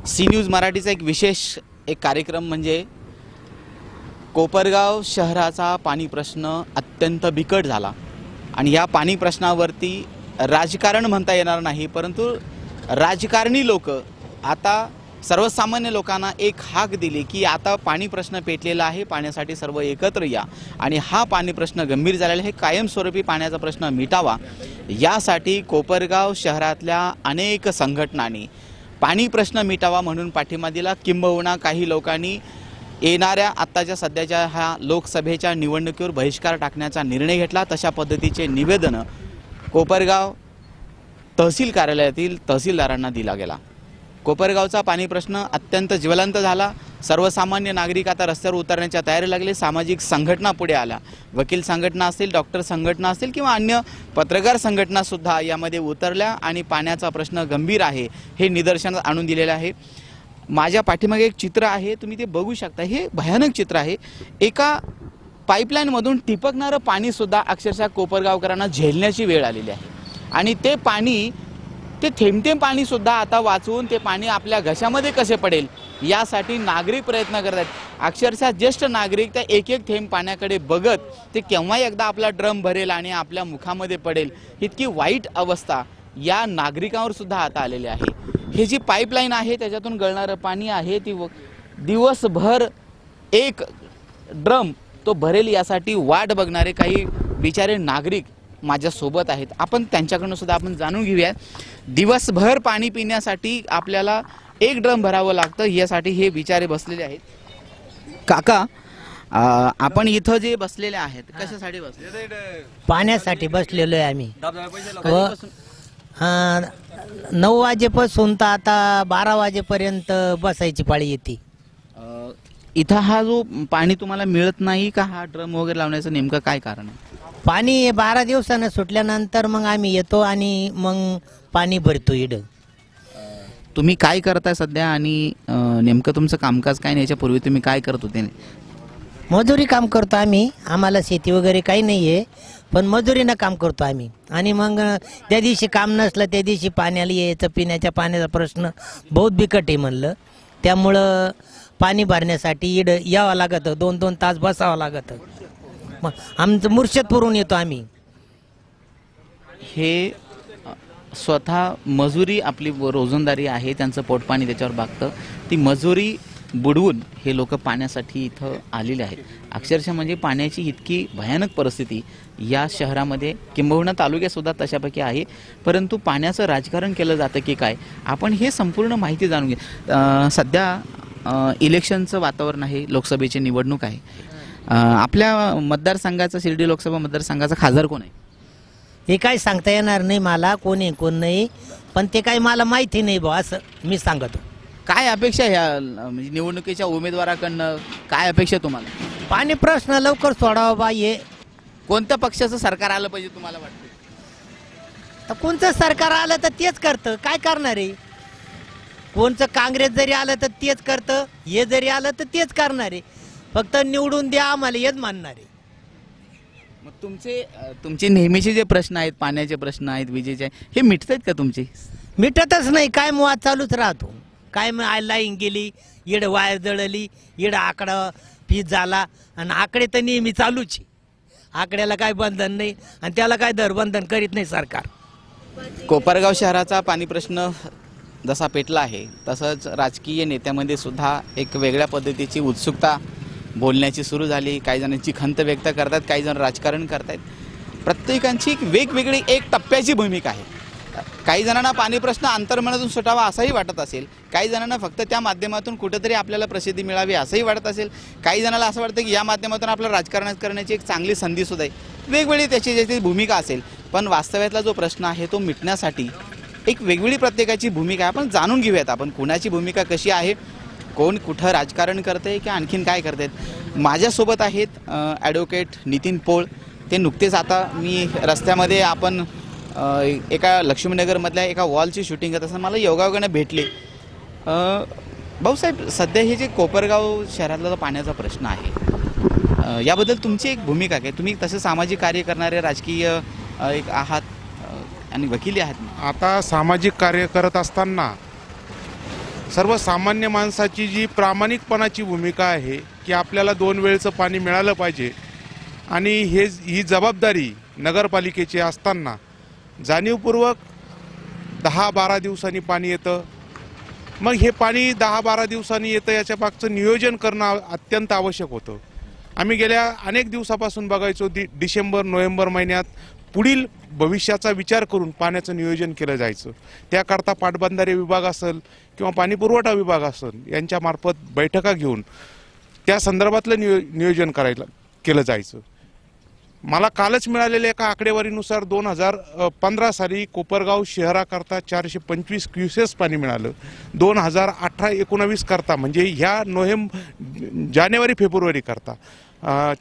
C news मराठीचा एक विशेष कार्यक्रम म्हणजे कोपरगाव शहराचा पाणी प्रश्न अत्यंत बिकट झाला आणि या पाणी प्रश्नावरती राजकारण म्हणता येणार नाही, परंतु राजकारणी लोक आता सर्वसामान्य लोकांना एक हाक दिली की आता पाणी प्रश्न पेटलेला आहे, पाण्यासाठी सर्व एकत्र या आणि हा पाणी प्रश्न गंभीर झालेला आहे, कायमस्वरूपी पाण्याचा प्रश्न मिटावा यासाठी कोपरगाव शहरातल्या अनेक संघटनांनी पाणी प्रश्न मिटावा म्हणून पाठिंबा दिला। किंबहुना काही लोकांनी येणाऱ्या आत्ताच्या सध्याच्या ह्या लोकसभेच्या निवडणुकीवर बहिष्कार टाकण्याचा निर्णय घेतला। तशा पद्धतीचे निवेदन कोपरगाव तहसील कार्यालयातील तहसीलदारांना दिला गेला। कोपरगावचा पाणी प्रश्न अत्यंत ज्वलंत झाला। सर्वसामान्य नागरिक आता रस्त्यावर उतरण्याच्या तयारी लागले। सामाजिक संघटना पुढे आल्या, वकील संघटना असतील, डॉक्टर संघटना असतील किंवा अन्य पत्रकार संघटना सुद्धा यामध्ये उतरल्या आणि पाण्याचा प्रश्न गंभीर आहे हे निदर्शनास आणून दिलेले आहे। माझ्या पाठीमागे एक चित्र आहे, तुम्ही ते बघू शकता। हे भयानक चित्र आहे। एका पाईपलाईन मधून टिपकणारं पाणी सुद्धा अक्षरशः कोपरगावकरांना झेलण्याची वेळ आलेली आहे आणि ते पाणी, ते थेंब थेंब पाणी सुद्धा आता वाचवून ते पाणी आपल्या घशामध्ये कसे पडेल यासाठी नागरिक प्रयत्न करत आहेत। अक्षरशः ज्येष्ठ नागरिक त्या एक एक थेंब पाण्याकडे बघत ते केव्हा एकदा आपला ड्रम भरेल आणि आपल्या मुखामध्ये पडेल इतकी वाईट अवस्था या नागरिकांवर सुद्धा आता आलेली आहे। हे जी पाईपलाईन आहे त्याच्यातून गळणारं पाणी आहे ती दिवसभर एक ड्रम तो भरेल यासाठी वाट बघणारे काही बिचारे नागरिक माझ्या सोबत आहेत। आपण त्यांच्याकडून सुद्धा आपण जाणून घेऊया। दिवसभर पाणी पिण्यासाठी आपल्याला एक ड्रम भरावं लागतं, यासाठी हे बिचारे बसलेले आहेत। काका, आपण इथं जे बसलेले आहेत कशासाठी बसले? पाण्यासाठी बसलेलो आहे आम्ही। 9 वाजेपासून तर आता 12 वाजेपर्यंत बसायची पाळी येते। इथं हा जो पाणी तुम्हाला मिळत नाही का, हा ड्रम वगैरे लावण्याचं नेमकं काय कारण आहे? पाणी 12 दिवसानं सुटल्यानंतर मग आम्ही येतो आणि मग पाणी भरतो इकडं। तुम्ही काय करताय सध्या आणि नेमकं तुमचं कामकाज काय? याच्यापूर्वी तुम्ही काय करत होते? मजुरी काम करतो आम्ही। आम्हाला शेती वगैरे काही नाही आहे, पण मजुरीनं काम करतो आम्ही। आणि मग त्या दिवशी काम नसलं त्या दिवशी पाण्याला यायचं, पिण्याच्या पाण्याचा प्रश्न बहुत बिकट आहे म्हणलं, त्यामुळं पाणी भरण्यासाठी इकडं यावं लागतं, 2-2 तास बसावं लागतं। मग आमचं मुर्शदपूरहून येतो आम्ही। हे स्वतः मजुरी आपली रोजंदारी आहे, त्यांचं पोटपाणी त्याच्यावर भागतं, ती मजुरी बुडवून हे लोक पाण्यासाठी इथं आलेले आहेत। अक्षरशः म्हणजे पाण्याची इतकी भयानक परिस्थिती या शहरामध्ये किंबहुना तालुक्यात सुद्धा तशापैकी आहे, परंतु पाण्याचं राजकारण केलं जातं की काय, आपण हे संपूर्ण माहिती जाणून घ्या। सध्या इलेक्शनचं वातावरण आहे, लोकसभेची निवडणूक आहे। आपल्या मतदारसंघाचा, शिर्डी लोकसभा मतदारसंघाचा खासदार कोण आहे? हे काय सांगता येणार नाही मला, कोण आहे कोण नाही, पण ते काय मला माहिती नाही बा, असं मी सांगतो। काय अपेक्षा ह्या म्हणजे निवडणुकीच्या उमेदवाराकडनं काय अपेक्षा तुम्हाला? पाणी प्रश्न लवकर सोडावा बा। हे कोणत्या पक्षाचं सरकार आलं पाहिजे तुम्हाला वाटतं? तर कोणतं सरकार आलं तर तेच करतं, काय करणार आहे? कोणचं काँग्रेस जरी आलं तर तेच करतं, हे जरी आलं तर तेच करणार आहे, फक्त निवडून द्या आम्हाला हेच मानणार आहे। मग तुमचे नेहमीचे जे प्रश्न आहेत, पाण्याचे प्रश्न आहेत, विजेचे, हे मिटतात का तुमचे? मिटतच नाही, काय मुळात चालूच राहतो। काय लाईन गेली, इड वायर जळली, इड आकडा फीज झाला आणि आकडे तर नेहमी चालूच आहे। आकड्याला काय बंधन नाही आणि त्याला काय दरबंधन करीत नाही सरकार। कोपरगाव शहराचा पाणी प्रश्न जसा पेटला आहे तसंच राजकीय नेत्यामध्ये सुद्धा एक वेगळ्या पद्धतीची उत्सुकता बोलण्याची सुरू झाली। काही जणांची खंत व्यक्त करतात, काही जण राजकारण करतात। प्रत्येकांची एक वेगवेगळी एक टप्प्याची भूमिका आहे। काही जणांना पाणी प्रश्न अंतर्मनातून सुटावा असंही वाटत असेल, काही जणांना फक्त त्या माध्यमातून कुठेतरी आपल्याला प्रसिद्धी मिळावी असंही वाटत असेल, काही जणांना असं वाटतं की या माध्यमातून आपलं राजकारण करण्याची एक चांगली संधी सुद्धा आहे। वेगवेगळी त्याची भूमिका असेल, पण वास्तव्यातला जो प्रश्न आहे तो मिटण्यासाठी एक वेगवेगळी प्रत्येकाची भूमिका आहे। आपण जाणून घेऊयात आपण कुणाची भूमिका कशी आहे, कोण कुठं राजकारण करते की आणखीन काय करतात। माझ्यासोबत आहेत ॲडव्होकेट नितीन पोळ। ते नुकतेच आता मी रस्त्यामध्ये आपण एका लक्ष्मीनगरमधल्या एका वॉलची शूटिंग करत असताना मला योगायोगाने भेटले। भाऊसाहेब, सध्या हे जे कोपरगाव शहरातला जो पाण्याचा प्रश्न आहे याबद्दल तुमची एक भूमिका काय? तुम्ही तसे सामाजिक कार्य करणारे राजकीय एक आहात आणि वकील आहात। आता सामाजिक कार्य करत असताना सर्वसामान्य माणसाची जी प्रामाणिकपणाची भूमिका आहे की आपल्याला 2 वेळचं पाणी मिळालं पाहिजे आणि ही जबाबदारी नगरपालिकेची असताना जाणीवपूर्वक 10-12 दिवसांनी पाणी येतं. मग हे पाणी 10-12 दिवसांनी येतं याच्या मागचं नियोजन करणं अत्यंत आवश्यक होतं. आम्ही गेल्या अनेक दिवसापासून बघायचो डिसेंबर-नोव्हेंबर महिन्यात पुढील भविष्याचा विचार करून पाण्याचं नियोजन केलं जायचं. त्याकरता पाटबंधारे विभाग असेल किंवा पाणीपुरवठा विभाग असेल यांच्यामार्फत बैठका घेऊन त्या संदर्भातलं नियोजन केलं जायचं. मला कालच मिळालेल्या एका आकडेवारीनुसार 2015 साली कोपरगाव शहराकरता 425 क्युसेस पाणी मिळालं. 2018-19 करता म्हणजे ह्या जानेवारी-फेब्रुवारी करता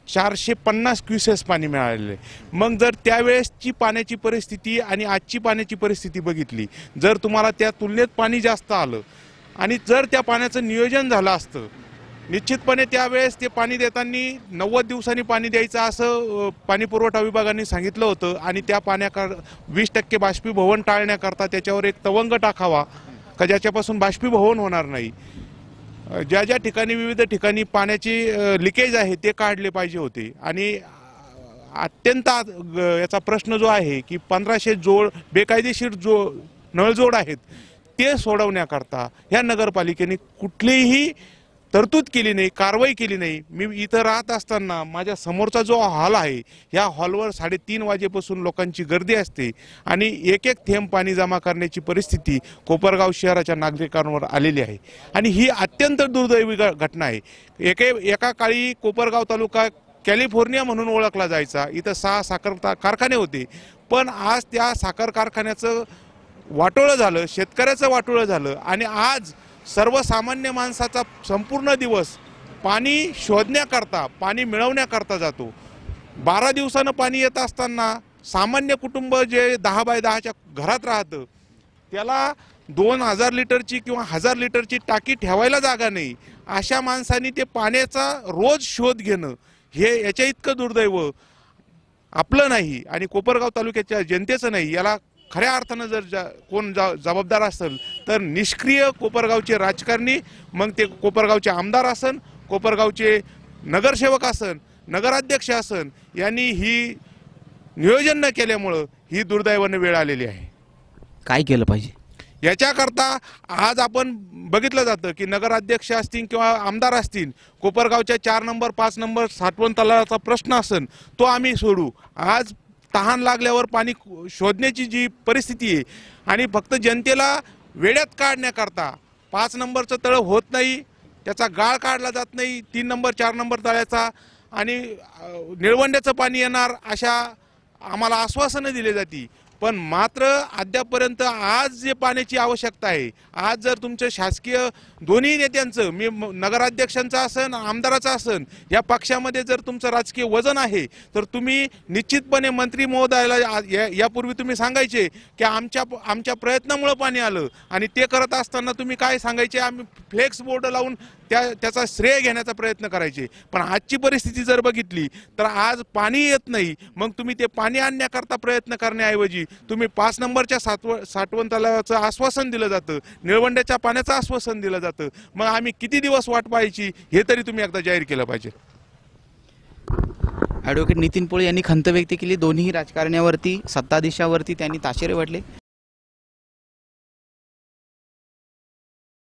450 क्युसेस पाणी मिळालेले. मग जर त्यावेळेसची पाण्याची परिस्थिती आणि आजची पाण्याची परिस्थिती बघितली, जर तुम्हाला त्या तुलनेत पाणी जास्त आलं आणि जर त्या पाण्याचं नियोजन झालं असतं, निश्चितपणे त्यावेळेस ते पाणी देताना 90 दिवसांनी पाणी द्यायचं असं पाणीपुरवठा विभागाने सांगितलं होतं आणि त्या पाण्याकर 20% बाष्पीभवन टाळण्याकरता त्याच्यावर एक तवंग टाकावा का ज्याच्यापासून बाष्पीभवन होणार नाही. ज्या ज्या ठिकाणी विविध ठिकाणी पाण्याची लिकेज आहे ते काढले पाहिजे होते. आणि अत्यंत याचा प्रश्न जो आहे की 1500 बेकायदेशीर नळजोड आहेत ते सोडवण्याकरता ह्या नगरपालिकेने कुठलीही तरतूद केली नाही, कारवाई केली नाही. मी इथं राहत असताना माझ्या समोरचा जो हॉल आहे ह्या हॉलवर 3:30 वाजेपासून लोकांची गर्दी असते आणि एक थेंब पाणी जमा करण्याची परिस्थिती कोपरगाव शहराच्या नागरिकांवर आलेली आहे. आणि ही अत्यंत दुर्दैवी घटना आहे. एका काळी कोपरगाव तालुका कॅलिफोर्निया म्हणून ओळखला जायचा. इथं 6 साखर कारखाने होते, पण आज त्या साखर कारखान्याचं वाटोळं झालं, शेतकऱ्याचं वाटोळं झालं आणि आज सर्वसामान्य माणसाचा संपूर्ण दिवस पाणी शोधण्याकरता, पाणी मिळवण्याकरता जातो. 12 दिवसानं पाणी येत असताना सामान्य कुटुंब जे 10 बाय 10च्या घरात राहतं त्याला 2000 लिटरची किंवा 1000 लिटरची टाकी ठेवायला जागा नाही. अशा माणसांनी ते पाण्याचा रोज शोध घेणं हे याच्या इतकं दुर्दैव आपलं नाही आणि कोपरगाव तालुक्याच्या जनतेचं नाही. याला खऱ्या अर्थानं जर कोण जबाबदार असेल तर निष्क्रिय कोपरगावचे राजकारणी, मग ते कोपरगावचे आमदार असन, कोपरगावचे नगरसेवक असन, नगराध्यक्ष असन, यांनी ही नियोजन न केल्यामुळं ही दुर्दैवाने वेळ आलेली आहे. काय केलं पाहिजे याच्याकरता आज आपण बघितलं जातं की नगराध्यक्ष असतील किंवा आमदार असतील, कोपरगावच्या 4 नंबर 5 नंबर साठवण तलावाचा प्रश्न असन तो आम्ही सोडू. आज तहान लागल्यावर पाणी शोधण्याची जी परिस्थिती आहे आणि फक्त जनतेला वेड्यात काढण्याकरता 5 नंबरचं तळं होत नाही, त्याचा गाळ काढला जात नाही, 3 नंबर 4 नंबर तळ्याचा आणि निळवंड्याचं पाणी येणार अशा आम्हाला आश्वासनं दिली जाती. पण मात्र अद्यापर्यंत आज जे पाण्याची आवश्यकता आहे, आज जर तुमचं शासकीय दोन्ही नेत्यांचं, मी नगराध्यक्षांचं असन आमदाराचं असन, या पक्षामध्ये जर तुमचं राजकीय वजन आहे तर तुम्ही निश्चितपणे मंत्री महोदयाला यापूर्वी तुम्ही सांगायचे की आमच्या प्रयत्नामुळे पाणी आलं आणि ते करत असताना तुम्ही काय सांगायचे, आम्ही फ्लेक्स बोर्ड लावून त्याचा श्रेय घेण्याचा प्रयत्न करायचे. पण आजची परिस्थिती जर बघितली तर आज पाणी येत नाही, मग तुम्ही ते पाणी आणण्याकरता प्रयत्न करण्याऐवजी तुम्ही 5 नंबरच्या साठवण तलावाचं आश्वासन दिलं जातं, निळवंड्याच्या पाण्याचं आश्वासन दिलं जातं. मग आम्ही किती दिवस वाट पाहायची हे तरी तुम्ही एकदा जाहीर केलं पाहिजे. ॲडव्होकेट नितीन पोळे यांनी खंत व्यक्त केली. दोन्ही राजकारण्यावरती, सत्ताधीशावरती त्यांनी ताशेरे वाढले.